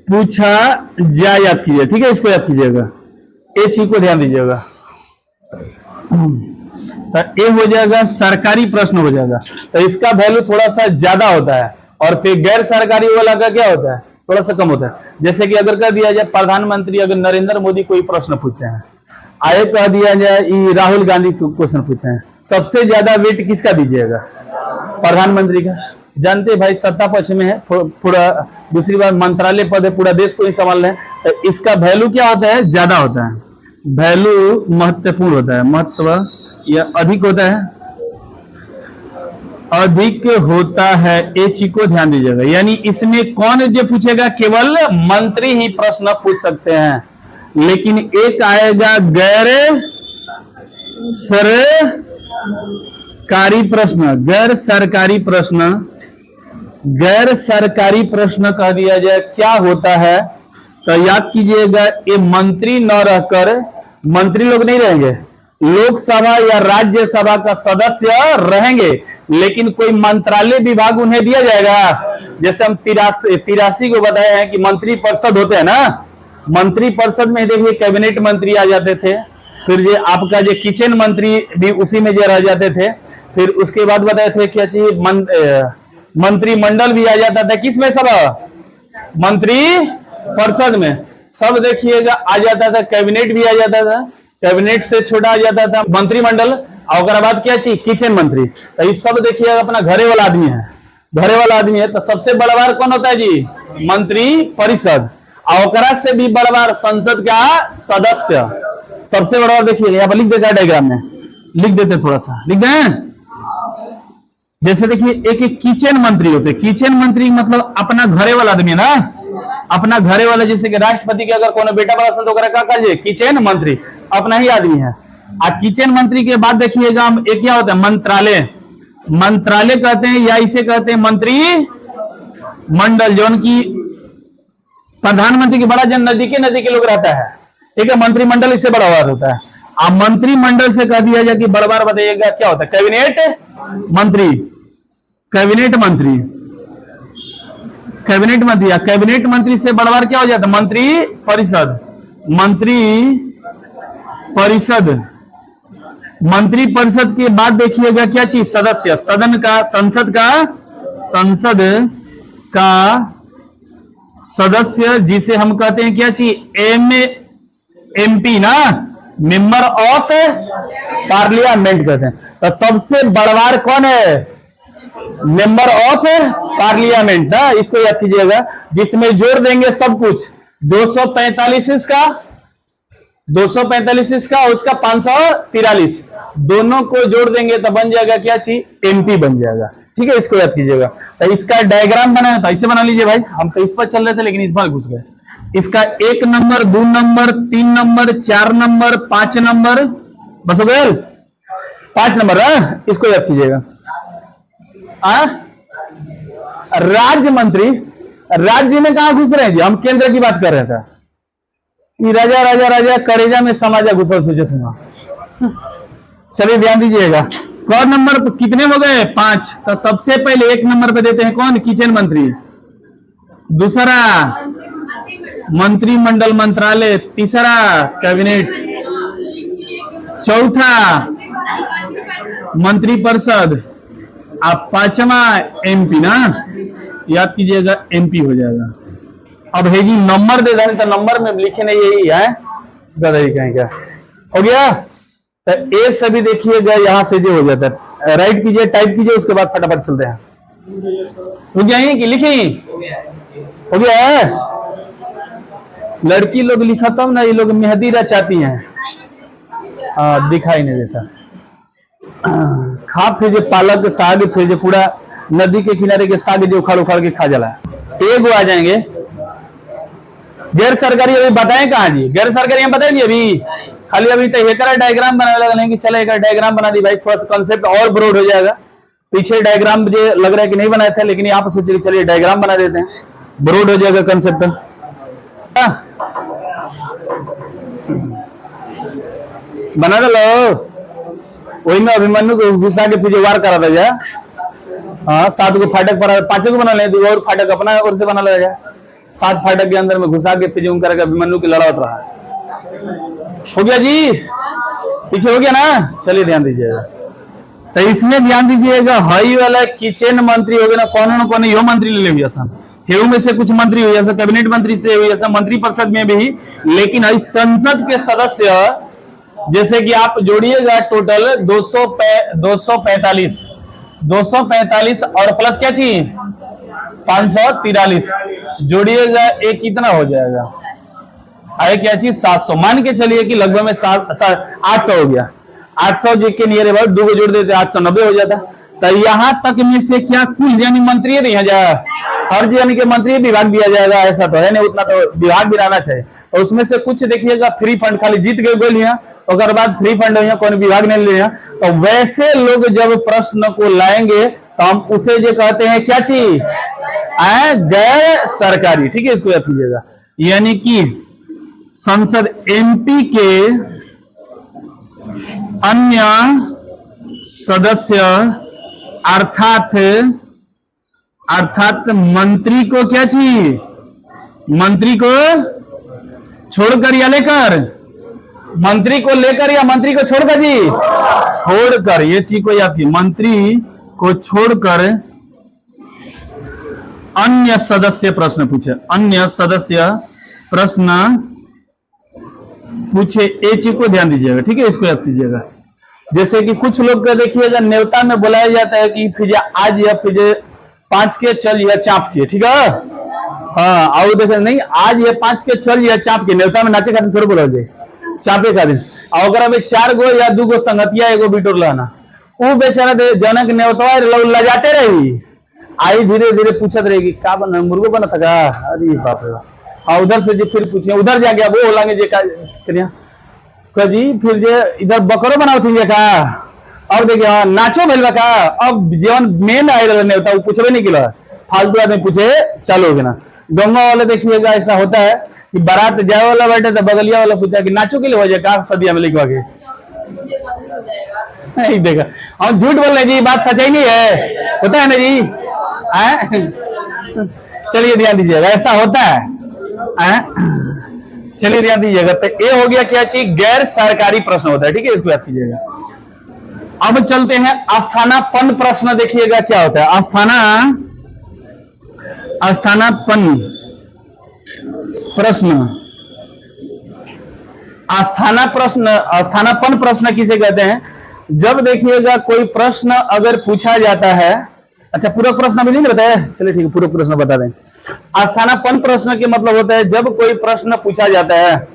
पूछा जाए, याद कीजिए, ठीक है, इसको याद कीजिएगा, ए चीज को ध्यान दीजिएगा। तो ए हो जाएगा सरकारी प्रश्न हो जाएगा, तो इसका वैल्यू थोड़ा सा ज्यादा होता है, और फिर गैर सरकारी वाला का क्या होता है, थोड़ा सा कम होता है। जैसे कि अगर कह दिया जाए प्रधानमंत्री अगर नरेंद्र मोदी कोई प्रश्न पूछते हैं, आए कह दिया जाए राहुल गांधी क्वेश्चन पूछते हैं, सबसे ज्यादा वेट किसका दीजिएगा, प्रधानमंत्री का। जानते भाई सत्ता पक्ष में है, पूरा दूसरी बार मंत्रालय पद है, पूरा देश को ही संभाल रहे हैं, तो इसका वैल्यू क्या होता है, ज्यादा होता है, वैल्यू महत्वपूर्ण होता है, महत्व या अधिक होता है, अधिक होता है, ये चीज को ध्यान दीजिएगा। यानी इसमें कौन जो पूछेगा, केवल मंत्री ही प्रश्न पूछ सकते हैं, लेकिन एक आएगा गैर सरकारी प्रश्न, गैर सरकारी प्रश्न, गैर सरकारी प्रश्न कह दिया जाए क्या होता है, तो याद कीजिएगा ये मंत्री न रहकर, मंत्री लोग नहीं रहेंगे, लोकसभा या राज्यसभा का सदस्य रहेंगे, लेकिन कोई मंत्रालय विभाग उन्हें दिया जाएगा। जैसे हम 83 को बताए हैं कि मंत्री परिषद होते हैं ना, मंत्री परिषद में देखिए कैबिनेट मंत्री आ जाते थे, फिर ये आपका जो किचन मंत्री भी उसी में जो रह जाते थे, फिर उसके बाद बताए थे क्या चाहिए, मंत्रिमंडल भी आ जाता था, किस में, सब मंत्री परिषद में सब देखिएगा आ जाता था, कैबिनेट भी आ जाता था, कैबिनेट से छोटा आ जाता था मंत्रिमंडल, और बाद क्या चाहिए, किचन मंत्री। तो ये सब देखिएगा अपना घरे वाला आदमी है, घरे वाला आदमी है, तो सबसे बड़ा बार कौन होता है जी, मंत्री परिषद, और से भी बड़ा बार संसद का सदस्य, सबसे बड़ा बार देखिए यहाँ पर लिख देता है, डायग्राम में लिख देते, थोड़ा सा लिख दें। जैसे देखिए एक किचन मंत्री होते, किचन मंत्री मतलब अपना घरे वाला आदमी है ना, अपना घरे वाला, जैसे कि राष्ट्रपति के अगर कोनो बेटा बड़ा संत वगैरह क्या कहिए, किचन मंत्री, अपना ही आदमी है। किचन मंत्री के बाद देखिएगा एक क्या होता है, मंत्रालय, मंत्रालय कहते हैं, या इसे कहते हैं मंत्री मंडल, जो उनकी प्रधानमंत्री के बड़ा जन नजदीकी लोग रहता है, ठीक है, मंत्रिमंडल इससे बड़ा हुआ होता है। अब मंत्रिमंडल से कह दिया जाए कि बड़ा बार बताइएगा क्या होता है, कैबिनेट मंत्री, कैबिनेट मंत्री, कैबिनेट मंत्री, या कैबिनेट मंत्री से बड़ा बार क्या हो जाता है, मंत्री परिषद, मंत्री परिषद, मंत्री परिषद के बाद देखिएगा क्या चीज, सदस्य, सदन का, संसद का, संसद का सदस्य, जिसे हम कहते हैं क्या चीज, एमपी ना, मेंबर ऑफ पार्लियामेंट कहते हैं। तो सबसे बड़वार कौन है, मेंबर ऑफ पार्लियामेंट ना, इसको याद कीजिएगा, जिसमें जोड़ देंगे सब कुछ, 245 इसका, 245 इसका, उसका 543, दोनों को जोड़ देंगे तो बन जाएगा क्या चीज, एमपी बन जाएगा, ठीक है, इसको याद कीजिएगा। तो इसका डायग्राम बनाया था, इसे बना लीजिए भाई, हम तो इस पर चल रहे थे लेकिन इस बार घुस गए। इसका 1 number, 2 number, 3 number, 4 number, 5 number, बस हो गया 5 नंबर, इसको याद कीजिएगा। राज्य मंत्री, राज्य में कहा घुस रहे हैं जी, हम केंद्र की बात कर रहे थे कि राजा राजा राजा करेजा में समाजा घुसल सुजत हुआ। चलिए ध्यान दीजिएगा, कौन नंबर कितने हो गए, 5। तो सबसे पहले 1 नंबर पे देते हैं कौन, किचन मंत्री, दूसरा मंत्रिमंडल मंत्रालय, तीसरा कैबिनेट, चौथा मंत्री परिषद, अब 5वां एमपी ना, याद कीजिएगा एमपी हो जाएगा। अब है जी नंबर दे दें, तो नंबर में लिखे नहीं, यही है गदई कहीं क्या हो गया। तो ए से भी देखिएगा यहां से जो हो जाता है, राइट कीजिए, टाइप कीजिए, उसके बाद फटाफट चलते हैं। रुक जाइए कि लिखी हो गया है, लड़की लोग लिखा तब ना, ये लोग मेहंदी रचाती हैं, दिखाई नहीं देता। खा फिर जो पालक साग, फिर जो पूरा नदी के किनारे के साग जो उखाड़ उखाड़ के खा जाला, एक आ जाएंगे। गैर सरकारी अभी बताएं कहाँ जी, गैर सरकारी हम बताएंगे अभी, खाली अभी तो एक डायग्राम बनाने लगा नहीं कि चले एक डायग्राम बना दी भाई, थोड़ा सा कंसेप्ट और ब्रॉड हो जाएगा। पीछे डायग्राम मुझे लग रहा है कि नहीं बनाए थे, लेकिन यहाँ पर सोचिए चलिए डायग्राम बना देते हैं, ब्रॉड हो जाएगा कंसेप्ट। बना दो लो, वही में अभिमन्यु को घुसा के फिर वार करा था। हाँ 7 को फाटक पर 5 को बना ले, 2 और फाटक अपना ओर से बना लेगा। 7 फाटक के अंदर में घुसा के फिर करके अभिमन्यु की लड़ावट रहा। हो गया जी, पीछे हो गया ना। चलिए ध्यान दीजिएगा, तो इसमें ध्यान दीजिएगा हई वाला किचन मंत्री हो गया ना, कौन यो मंत्री ले लिया सन, हेऊ में से कुछ मंत्री हुई ऐसा, कैबिनेट मंत्री से हुई ऐसा, मंत्री परिषद में भी। लेकिन इस संसद के सदस्य जैसे कि आप जोड़िएगा टोटल 245 और प्लस क्या चाहिए 543 जोड़िएगा, एक कितना हो जाएगा, आए क्या चीज 700। मान के चलिए कि लगभग में 800 हो गया। 800 जी के नियर अबाउट 2 को जोड़ देते 890 हो जाता। तो यहाँ तक में से क्या कुल यानी मंत्री नहीं जाए, हर यानी के मंत्री विभाग दिया जाएगा, ऐसा तो है नहीं, उतना तो विभाग भी रहना चाहिए। तो उसमें से कुछ देखिएगा फ्री फंड खाली जीत गए गोल यहाँ, और बाद फ्री फंड हो कोई विभाग नहीं लिया। तो वैसे लोग जब प्रश्न को लाएंगे तो हम उसे जो कहते हैं क्या चीज गैर सरकारी। ठीक है, इसको याद कीजिएगा। यानी कि संसद एमपी के अन्य सदस्य अर्थात मंत्री को क्या चाहिए, मंत्री को छोड़कर या लेकर, मंत्री को लेकर या मंत्री को छोड़कर जी, छोड़कर, ये चीज को याद कीजिए, मंत्री को छोड़कर अन्य सदस्य प्रश्न पूछे, अन्य सदस्य प्रश्न पूछे, ये चीज को ध्यान दीजिएगा। ठीक है, इसको याद कीजिएगा। जैसे कि कुछ लोग का देखिएगा न्योता में बुलाया जाता है कि फिर आज या फिर 5 के चल या चाप के। ठीक है, हाँ आओ देखे नहीं, आज ये 5 के चल या चाप के, न्योता में नाचे खातिर थोड़ा बोला जाए, चापे खातिर। और अगर अभी 4 गो या 2 गो संगतिया एगो बिटोर लाना, वो बेचारा जनक न्योता लजाते रही, आई धीरे धीरे पूछत रहेगी का बना, मुर्गो बना था का, अरे बाप रे। हाँ उधर से जो फिर पूछे, उधर जाके वो लागे जे का जी, फिर जे इधर बकरो बनाओ थी का, अब देखिए नाचो भेल का, अब जीवन मेन आए नहीं होता, वो पूछे नहीं किला, फालतू आदमी पूछे चालू हो गया ना। गंगा वाले देखिएगा ऐसा होता है कि बारात जाए वाला बैठे तो बगलिया वाला पूछा कि नाचो के लिए हो जाए का, सदिया में लिखवा के नहीं देखा। हम झूठ बोल रहे जी, बात सच्चाई नहीं है, होता है ना जी। चलिए ध्यान दीजिएगा, ऐसा होता है। चलिए ध्यान दीजिएगा। तो ये हो गया क्या चीज, गैर सरकारी प्रश्न होता है। ठीक है, इसको याद कीजिएगा। अब चलते हैं आस्थानापन्न प्रश्न। देखिएगा क्या होता है आस्थानापन्न प्रश्न। आस्थानापन्न प्रश्न किसे कहते हैं, जब देखिएगा कोई प्रश्न अगर पूछा जाता है, अच्छा पूरक प्रश्न अभी नहीं बताया, चलिए ठीक है पूरक प्रश्न बता दें। आस्थानापन्न प्रश्न के मतलब होता है जब कोई प्रश्न पूछा जाता है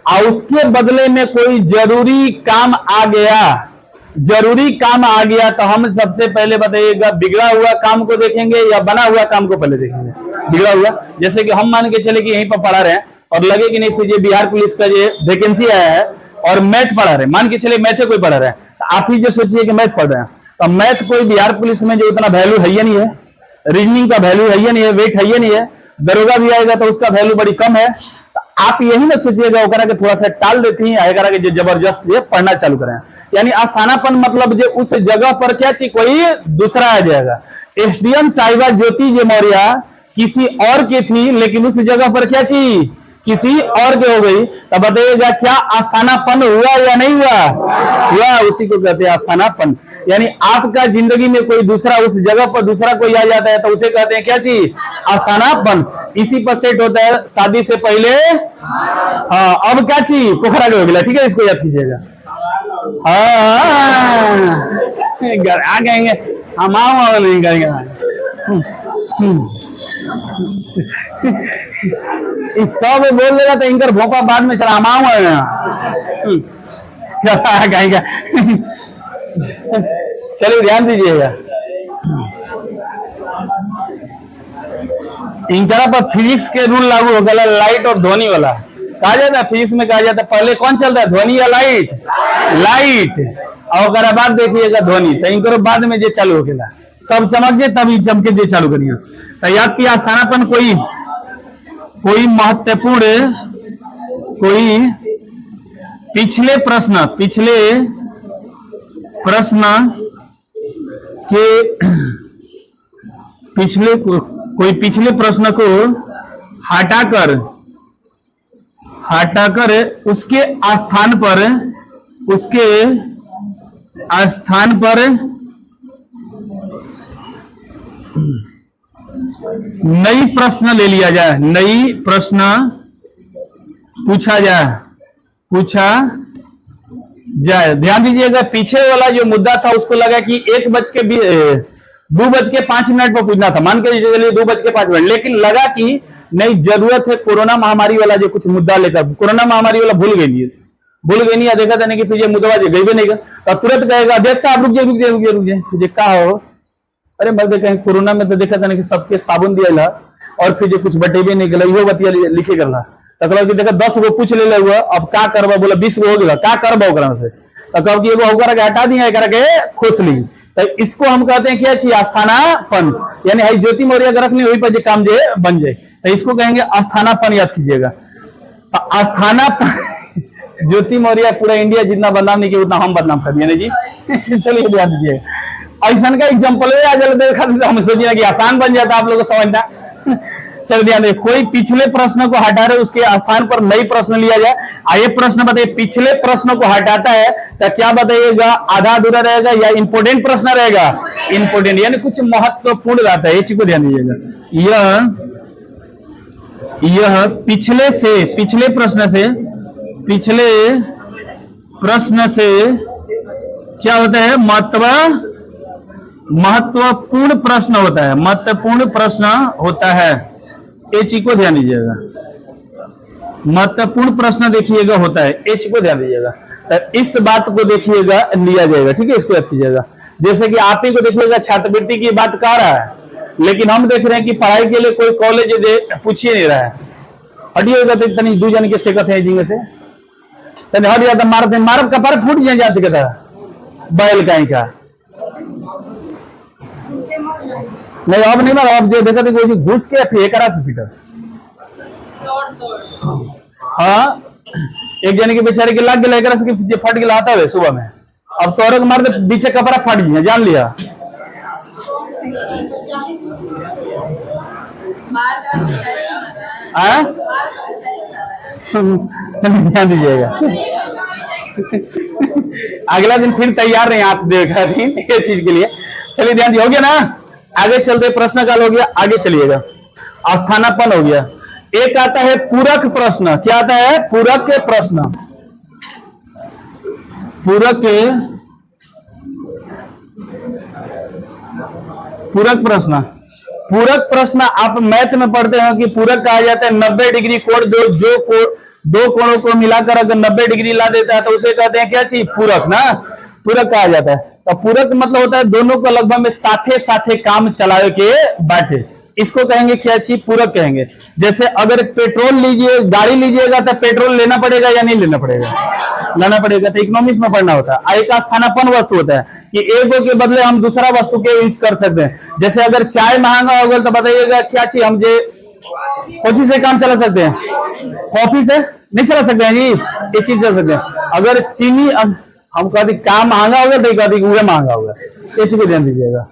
और उसके बदले में कोई जरूरी काम आ गया, तो हम सबसे पहले बताइएगा बिगड़ा हुआ काम को देखेंगे या बना हुआ काम को पहले देखेंगे। बिगड़ा हुआ, जैसे कि हम मान के चले कि यहीं पर पढ़ा रहे हैं और लगे कि नहीं फिर बिहार पुलिस का ये वैकेंसी आया है और मैथ पढ़ा रहे, मान के चले मैथ कोई पढ़ा रहा है, तो आप ही जो सोचिए कि मैथ पढ़ रहे हैं, तो मैथ कोई बिहार पुलिस में जो उतना वैल्यू है ही नहीं है, रीजनिंग का वैल्यू है ही नहीं है, वेट है ही नहीं है, दरोगा भी आएगा तो उसका वैल्यू बड़ी कम है। तो आप यही ना सोचिएगा ओकरा के थोड़ा सा टाल देती हैं, आएगा कि जो जबरदस्त ये पढ़ना चालू करें। यानी आस्थानापन्न मतलब जो उस जगह पर क्या चीज कोई दूसरा आ जाएगा। एसडीएम साहिबा ज्योति जे मौर्य किसी और की थी, लेकिन उस जगह पर क्या चीज किसी और के हो गई, तो बताइएगा क्या आस्थानापन्न हुआ या नहीं हुआ? उसी को कहते हैं आस्थानापन्न। यानी आपका जिंदगी में कोई दूसरा उस जगह पर दूसरा कोई आ जाता है तो उसे कहते हैं क्या चीज, आस्थानापन्न। इसी पर सेट होता है शादी से पहले। हाँ अब क्या चीज पोखरा के हो गया। ठीक है, इसको याद कीजिएगा। हाँ आ गएंगे हम, आओ नहीं करेंगे इस सब बोल देगा तो इनकर भोपा बाद में चला माऊंगा कहेंगे। चलिए ध्यान दीजिएगा, इनकरा पर फिजिक्स के रूल लागू हो गया, लाइट और ध्वनि वाला कहा जाता है। फिजिक्स में कहा जाता है पहले कौन चलता है, ध्वनि या लाइट और बाद देखिएगा ध्वनि, तो इनकर बाद में जो चालू हो गया सब चमक जाए तभी चमके जे चालू करिए। तो याद किया आस्थानापन्न कोई महत्वपूर्ण पिछले प्रश्न के कोई पिछले प्रश्न को हटाकर उसके स्थान पर नई प्रश्न ले लिया जाए, नई प्रश्न पूछा जाए। ध्यान दीजिएगा, पीछे वाला जो मुद्दा था उसको लगा कि 2:05 पर पूछना था, मान के चलिए 2:05, लेकिन लगा कि नहीं, जरूरत है कोरोना महामारी वाला जो कुछ मुद्दा लेकर, कोरोना महामारी वाला भूल गई नहीं, देखा था नहीं कि तुझे मुद्दा गई भी नहीं, तो तुरंत कहेगा अध्यक्ष साहब रुक जाए तुझे कहा हो, अरे मर्द कहीं कोरोना में तो देखा था ना कि सबके साबुन दिया और फिर जो कुछ बटे भी नहीं गला, यो बतिया लिखे करला, तो कि देखा 10 गो पूछ ले हुआ, अब क्या करवा, बोला 20 गो हो गया, क्या करवा ओकरा से, तो कब एगो होकर के हटा दिया, करके खुश ली, तो इसको हम कहते हैं क्या चाहिए, आस्थानापन, यानी हाई ज्योति मौर्य अगर रखनी हुई पर काम जे बन जाए, तो इसको कहेंगे आस्थानापन, याद कीजिएगा। तो आस्थानापन ज्योति मौर्य पूरा इंडिया जितना बदनाम नहीं किया उतना हम बदनाम कर दिए जी। चलिए ध्यान दीजिए, ऐसा का एग्जाम्पल देखा हम सोचिए कि आसान बन जाता आप लोगों को समझना। चल ध्यान दे, कोई पिछले प्रश्न को हटा रहे उसके स्थान पर नई प्रश्न लिया जाए। आइए प्रश्न बताइए, पिछले प्रश्न को हटाता है तो क्या बताइएगा, आधा अधूरा रहेगा या इंपोर्टेंट प्रश्न रहेगा, इंपोर्टेंट यानी कुछ महत्वपूर्ण रहता है, ये चीज को ध्यान दीजिएगा। यह पिछले प्रश्न से क्या होता है, महत्वपूर्ण प्रश्न होता है, ये चीज को ध्यान दीजिएगा। महत्वपूर्ण प्रश्न देखिएगा होता है, ये चीज को ध्यान दीजिएगा, तो इस बात को देखिएगा लिया जाएगा, ठीक है, इसको याद कीजिएगा। जैसे कि आप ही को देखिएगा छात्रवृत्ति की बात कर रहा है, लेकिन हम देख रहे हैं कि पढ़ाई के लिए कोई कॉलेज पूछिए नहीं रहा है, हटिएगा तो तनी 2 जन के सेकत है जिंगे से तनी हट जाता, मारब कपार फूट जाते कहता बैल कहीं का नहीं, अब नहीं मारा, अब देखा था घुस के फिर एक से पीटर। हाँ, एक जने के बेचारे के लाग गया से फट गया आता है सुबह में, अब तोरे को मार दे पीछे कपड़ा फट गया, जान लिया। चलिए ध्यान दीजिएगा, अगला दिन फिर तैयार रहे आप देखा दिन ये चीज के लिए। चलिए ध्यान दिया, हो गया ना, आगे चलते, प्रश्न काल हो गया, आगे चलिएगा। आस्थानापन हो गया। एक आता है पूरक प्रश्न, क्या आता है, पूरक प्रश्न। पूरक प्रश्न आप मैथ में पढ़ते हैं कि पूरक कहा जाता है 90 डिग्री कोण, दो कोणों को मिलाकर अगर 90 डिग्री ला देता है तो उसे कहते हैं क्या चीज, पूरक ना, पूरक कहा जाता है। तो पूरक मतलब होता है दोनों को लगभग में साथे काम चलावे के बाटे, इसको कहेंगे क्या चीज, पूरक कहेंगे। जैसे अगर पेट्रोल लीजिए, गाड़ी लीजिएगा तो पेट्रोल लेना पड़ेगा या नहीं लेना पड़ेगा, लेना पड़ेगा, तो इकोनॉमिक्स में पढ़ना होता है। एक स्थानापन्न वस्तु होता है कि एक के बदले हम दूसरा वस्तु के यूज कर सकते हैं। जैसे अगर चाय महंगा होगा तो बताइएगा क्या चीज, हम जे कौन से काम चला सकते हैं, कॉफी से नहीं चला सकते हैं जी, ये चीज चला सकते हैं। अगर चीनी हम कहते काम महंगा होगा तो कहते वह महंगा होगा, ये चीज को ध्यान दीजिएगा।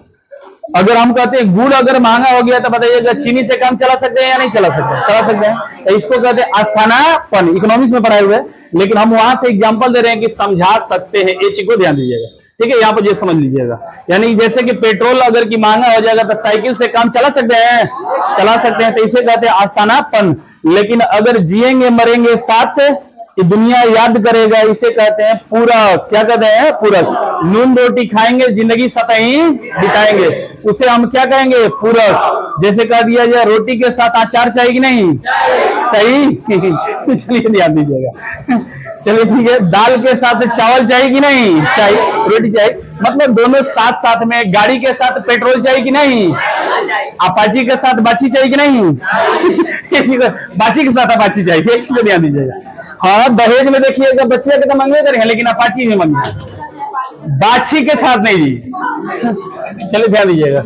अगर हम कहते हैं गुड़ अगर महंगा हो गया तो बताइएगा चीनी से काम चला सकते हैं या नहीं चला सकते हैं, चला सकते हैं, तो इसको कहते हैं आस्थानापन, इकोनॉमिक्स में पढ़ाए हुए, लेकिन हम वहां से एग्जांपल दे रहे हैं कि समझा सकते हैं, ये चीज को ध्यान दीजिएगा, ठीक है, यहाँ पर ये समझ लीजिएगा। यानी जैसे कि पेट्रोल अगर की महंगा हो जाएगा तो साइकिल से काम चला सकते हैं, तो इसे कहते हैं आस्थानापन। लेकिन अगर जिएंगे मरेंगे साथ, ये दुनिया याद करेगा, इसे कहते हैं पूरक। क्या कहते हैं, पूरक। नून रोटी खाएंगे जिंदगी सतही बिताएंगे, उसे हम क्या कहेंगे, पूरक। जैसे कह दिया जाए रोटी के साथ अचार चाहिए कि नहीं चाहिए, चलिए ध्यान दीजिएगा, चलिए ठीक है। दाल के साथ चावल चाहिए कि नहीं चाहिए, रोटी चाहिए, मतलब दोनों साथ साथ में। गाड़ी के साथ पेट्रोल चाहिए कि नहीं, अपाची के साथ बाची चाहिए कि नहीं बाची के साथ अपाची चाहिए, एक चीज ध्यान दीजिएगा। हाँ, दहेज में देखिएगा बच्चे के तो मंगवे करेंगे, लेकिन अपाची नहीं मंगे, बाछी के साथ नहीं जी, चलिए ध्यान दीजिएगा।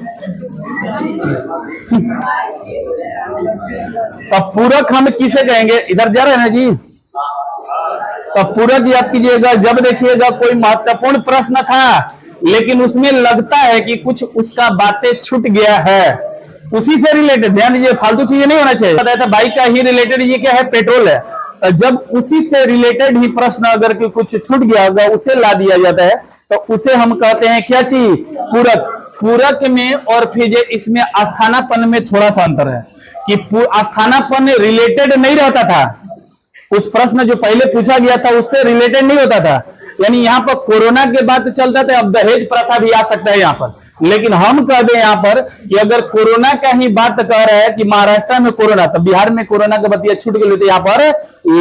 तो पूरक हम किसे कहेंगे, इधर जा रहे हैं ना जी, तो पूरक याद कीजिएगा, जब देखिएगा कोई महत्वपूर्ण प्रश्न था लेकिन उसमें लगता है कि कुछ उसका बातें छूट गया है, उसी से रिलेटेड, ध्यान दीजिए फालतू चीजें नहीं होना चाहिए। बताया था बाइक का ही रिलेटेड, ये क्या है, पेट्रोल है। जब उसी से रिलेटेड ही प्रश्न अगर कुछ छूट गया होगा उसे ला दिया जाता है तो उसे हम कहते हैं क्या चीज, पूरक। पूरक में और फिर इसमें आस्थानापन्न में थोड़ा सा अंतर है कि आस्थानापन्न रिलेटेड नहीं रहता था, उस प्रश्न जो पहले पूछा गया था उससे रिलेटेड नहीं होता था। यानी यहाँ पर कोरोना के बाद चलता था, अब दहेज प्रथा भी आ सकता है यहाँ पर, लेकिन हम कह दें यहाँ पर कि अगर कोरोना का ही बात कह रहा है कि महाराष्ट्र में कोरोना, तो बिहार में कोरोना का बतिया छूट गई तो यहाँ पर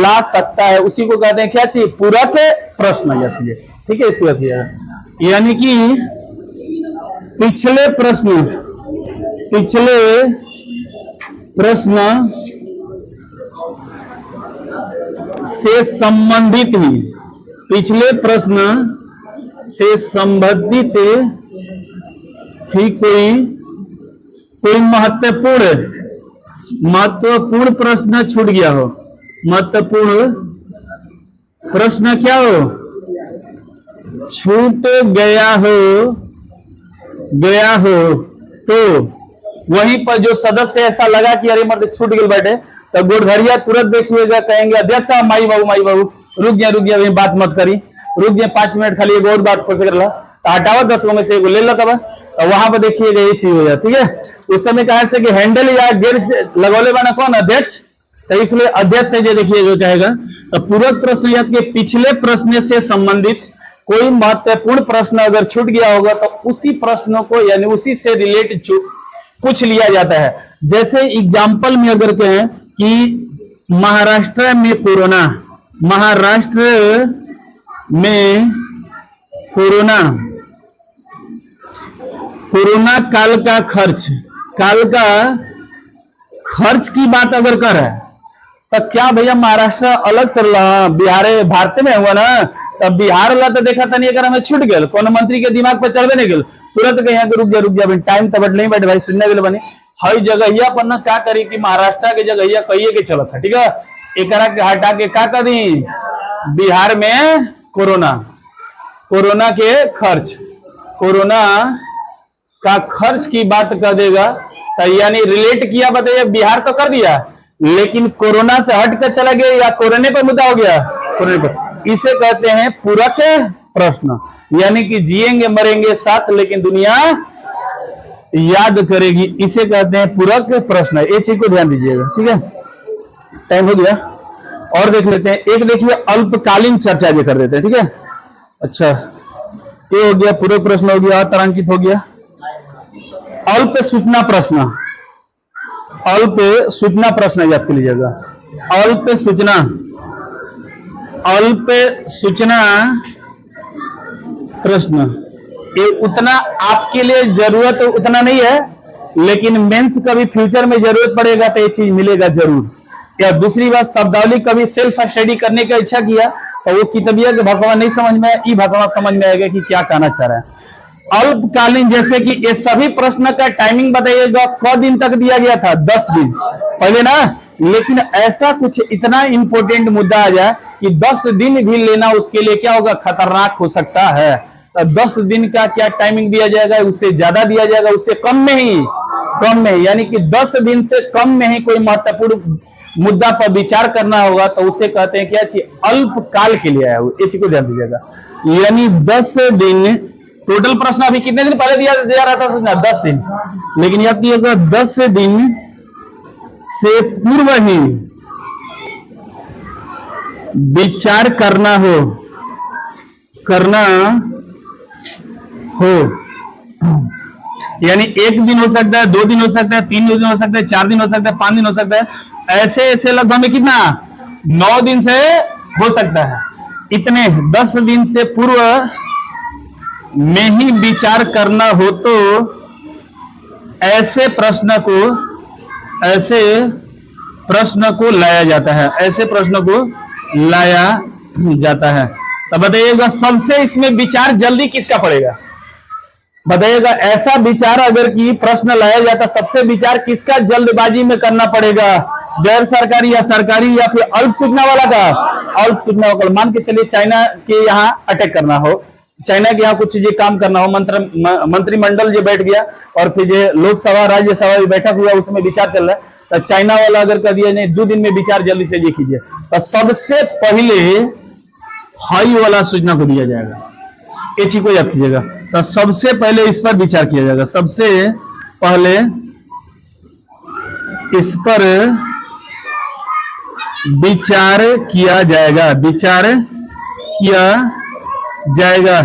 ला सकता है, उसी को कहते हैं क्या चीज, पूरक प्रश्न जाती है। ठीक है, इसको यानी कि पिछले प्रश्न से संबंधित ही, पिछले प्रश्न से संबंधित ही कोई महत्वपूर्ण प्रश्न छूट गया हो, महत्वपूर्ण प्रश्न क्या हो, छूट गया हो तो वहीं पर जो सदस्य ऐसा लगा कि अरे मतलब छूट गए बैठे, तो गोड़धरिया तुरंत देखिएगा कहेंगे अध्यक्ष साहब माई बाबू रुक गया बात मत करी, रुक गया 5 मिनट खाली एक और बात हो सक रहा, तो हटावा 10 में से ले लो, तब वहां पर देखिएगा ये चीज हो जाती है। उस समय कहा से कि हैंडल या गेट लगौले बना कौन, अध्यक्ष, तो इसलिए अध्यक्ष से जो देखिए जो कहेगा। तो पूरक प्रश्न याद के पिछले प्रश्न से संबंधित कोई महत्वपूर्ण प्रश्न अगर छूट गया होगा तो उसी प्रश्नों को यानी उसी से रिलेटेड कुछ लिया जाता है। जैसे एग्जाम्पल में अगर कहें कि महाराष्ट्र में कोरोना काल का खर्च की बात अगर कर रहा है तो क्या भैया महाराष्ट्र अलग से बिहार भारत में हुआ ना, तब बिहार वाला तो देखा था नहीं, अगर हमें छूट गया कौन मंत्री के दिमाग पर चढ़वे नहीं गल, तुरंत कहीं रुक गया टाइम तब नहीं बैठे भाई सुनने के लिए बने हर जगहिया पर ना क्या करी कि महाराष्ट्र के जगहिया कहिए के चलत है। ठीक है, एक हटा के क्या कर दी, बिहार में कोरोना के खर्च, कोरोना का खर्च की बात कर देगा, तो यानी रिलेट किया, बताइए बिहार तो कर दिया लेकिन कोरोना से हट कर चला गया या कोरोना पर मुद्दा हो गया, कोरोना पर, इसे कहते हैं पूरक प्रश्न। यानी कि जिएंगे मरेंगे साथ लेकिन दुनिया याद करेगी, इसे कहते हैं पूरक प्रश्न। ये चीज को ध्यान दीजिएगा। ठीक है, टाइम हो गया और देख लेते हैं। एक देखिए अल्पकालीन चर्चा जो कर देते हैं। ठीक है, अच्छा ये हो गया, पूरक प्रश्न हो गया, तारांकित हो गया। अल्प सूचना प्रश्न याद कर लीजिएगा। अल्प सूचना प्रश्न, ये उतना आपके लिए जरूरत उतना नहीं है, लेकिन मेंस कभी फ्यूचर में जरूरत पड़ेगा तो ये चीज मिलेगा जरूर। या दूसरी बात, शब्दावली कभी सेल्फ स्टडी करने का इच्छा किया तो वो किताबिया के भाषा नहीं समझ में आया, ई भाषा समझ में आएगा कि क्या कहना चाह रहा है। अल्पकालीन, जैसे कि ये सभी प्रश्न का टाइमिंग बताइएगा, क दिन तक दिया गया था, 10 दिन पहले ना, लेकिन ऐसा कुछ इतना इंपॉर्टेंट मुद्दा आ जाए कि 10 दिन भी लेना उसके लिए क्या होगा, खतरनाक हो सकता है। तो 10 दिन का क्या टाइमिंग दिया जाएगा, उससे ज्यादा दिया जाएगा, उससे कम में, यानी कि 10 दिन से कम में ही कोई महत्वपूर्ण मुद्दा पर विचार करना होगा तो उसे कहते हैं क्या चीज, अल्पकाल के लिए आया हुआ। ये चीज को ध्यान दीजिएगा। यानी 10 दिन, टोटल प्रश्न अभी कितने दिन पहले दिया रहा था, 10 दिन, लेकिन याद कीजिएगा 10 दिन से पूर्व ही विचार करना हो, यानी 1 दिन हो सकता है, 2 दिन हो सकता है, 3 दिन हो सकता है, 4 दिन हो सकता है, 5 दिन हो सकता है, ऐसे लगभग में कितना, 9 दिन से हो सकता है। इतने 10 दिन से पूर्व में ही विचार करना हो तो ऐसे प्रश्न को लाया जाता है। तो बताइएगा सबसे इसमें विचार जल्दी किसका पड़ेगा, बताइएगा। ऐसा विचार अगर कि प्रश्न लाया जाता, सबसे विचार किसका जल्दबाजी में करना पड़ेगा, गैर सरकारी या सरकारी या फिर अल्प सूचना वाला का, अल्प सूचना वाला। मान के चलिए चाइना के यहाँ अटैक करना हो, चाइना के यहाँ कुछ चीजें काम करना हो, मंत्रिमंडल जो बैठ गया और फिर जो लोकसभा राज्यसभा भी बैठक हुआ उसमें विचार चल रहा है, तो चाइना वाला अगर कर दिया नहीं 2 दिन में विचार जल्दी से ये कीजिए, तो सबसे पहले हाई वाला सूचना को दिया जाएगा। ये चीज को याद कीजिएगा। तो सबसे पहले इस पर विचार किया जाएगा, सबसे पहले इस पर विचार किया जाएगा, विचार किया जाएगा।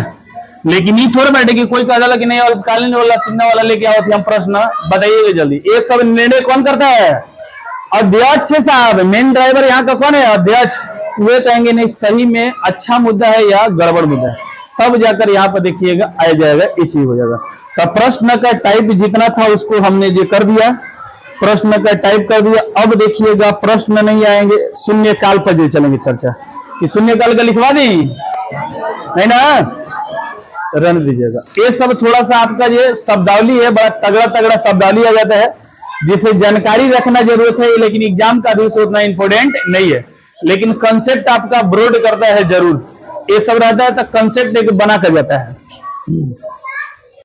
लेकिन ये थोड़ा बैठे कि कोई कहा कि नहीं अल्पकालीन वाला सूचना वाला लेके आओ कि हम प्रश्न बताइएगा जल्दी। ये सब निर्णय कौन करता है? अध्यक्ष साहब। मेन ड्राइवर यहाँ का कौन है? अध्यक्ष। वे कहेंगे नहीं सही में अच्छा मुद्दा है या गड़बड़ मुद्दा है, तब जाकर यहाँ पर देखिएगा आ जाएगा, ये चीज हो जाएगा। तो प्रश्न का टाइप जितना था उसको हमने ये कर दिया, प्रश्न का टाइप कर दिया। अब देखिएगा प्रश्न नहीं आएंगे, शून्य काल पर जो चलेंगे चर्चा, कि शून्य काल का लिखवा दी नहीं ना, रन दीजिएगा। ये सब थोड़ा सा आपका ये शब्दावली है, बड़ा तगड़ा तगड़ा शब्दावली आ जाता है, जिसे जानकारी रखना जरूरत है, लेकिन एग्जाम का भी उतना इंपोर्टेंट नहीं है, लेकिन कंसेप्ट आपका ब्रॉड करता है जरूर। ये सब रहता है तो कंसेप्ट एक बना कर जाता है।